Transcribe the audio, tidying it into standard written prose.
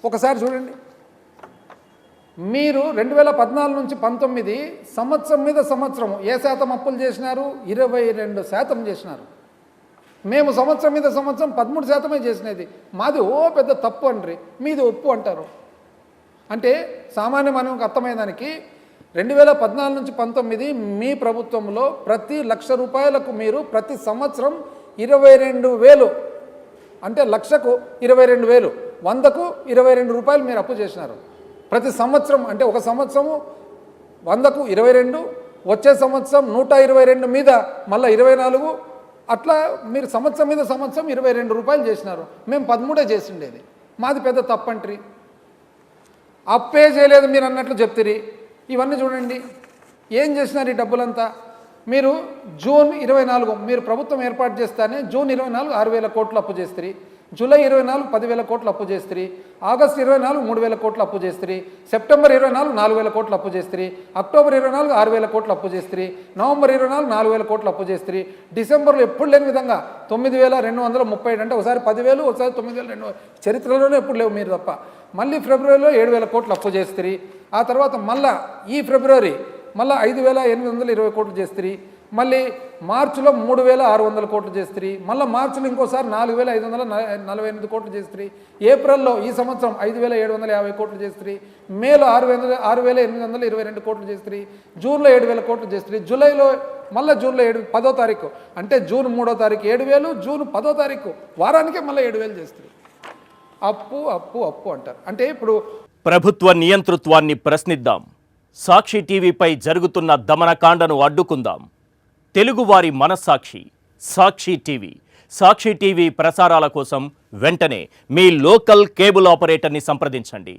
ఒకసారి చూడండి, మీరు 2014 నుంచి 19 సంవత్సరం మీద సంవత్సరం ఏ శాతం అప్పులు చేసినారు? 22% చేసినారు. మేము సంవత్సరం మీద సంవత్సరం 13% చేసినది. మాది పెద్ద తప్పు అండి, మీది ఒప్పు అంటారు. అంటే సామాన్య మానవునికి అర్థమయ్యేదానికి 2014 నుంచి 19 మీ ప్రభుత్వంలో ప్రతి ₹1,00,000 మీరు ప్రతి సంవత్సరం 22,000, అంటే లక్షకు 22,000, 100కు ₹22 మీరు అప్పు చేసినారు ప్రతి సంవత్సరం. అంటే ఒక సంవత్సరము 100కు 22, వచ్చే సంవత్సరం 122 మీద మళ్ళీ 24, అట్లా మీరు సంవత్సరం మీద సంవత్సరం ₹22 చేసినారు. మేము 13 చేసిండేది. మాది పెద్ద తప్పంట్రీ, అప్పే చేయలేదు మీరు అన్నట్లు చెప్తిరి. ఇవన్నీ చూడండి ఏం చేసినారు ఈ డబ్బులంతా. మీరు జూన్ 24 మీరు ప్రభుత్వం ఏర్పాటు చేస్తానే జూన్ 24 6,000 కోట్లు అప్పు చేస్తారు, జూలై 24 10,000 కోట్లు అప్పు చేస్తారు, ఆగస్టు 24 3,000 కోట్లు అప్పు చేస్తారు, సెప్టెంబర్ 24 4,000 కోట్లు అప్పు చేస్తారు, అక్టోబర్ 24 6,000 కోట్లు అప్పు చేస్తారు, నవంబర్ 24 4,000 కోట్లు అప్పు చేస్తారు, డిసెంబర్లో ఎప్పుడు లేని విధంగా 9,237, అంటే ఒకసారి 10,000 ఒకసారి 9,200, చరిత్రలోనే ఎప్పుడు లేవు మీరు తప్ప. మళ్ళీ ఫిబ్రవరిలో 7,000 కోట్లు అప్పు చేస్తారు, ఆ తర్వాత మళ్ళీ ఈ ఫిబ్రవరి మళ్ళీ 5,820 కోట్లు చేస్తారు, మళ్ళీ మార్చిలో 3,600 కోట్లు చేస్తారు, మళ్ళీ మార్చిలో ఇంకోసారి 4,548 కోట్లు చేస్తారు, ఏప్రిల్లో ఈ సంవత్సరం 5,750 కోట్లు చేస్తారు, మేలో 6,822 కోట్లు చేస్తారు, జూన్లో 7,000 కోట్లు చేస్తారు, జూలైలో మళ్ళీ జూన్లో 10వ తారీఖు, అంటే జూన్ 3వ తారీఖు 7,000, జూన్ 10వ తారీఖు వారానికే మళ్ళీ 7,000 చేస్తారు. అప్పు అప్పు అప్పు అంటారు. అంటే ఇప్పుడు ప్రభుత్వ నియంతృత్వాన్ని ప్రశ్నిద్దాం, సాక్షి టీవీపై జరుగుతున్న దమనకాండను అడ్డుకుందాం. తెలుగువారి మనస్సాక్షి సాక్షి టీవీ. సాక్షి టీవీ ప్రసారాల కోసం వెంటనే మీ లోకల్ కేబుల్ ఆపరేటర్ని సంప్రదించండి.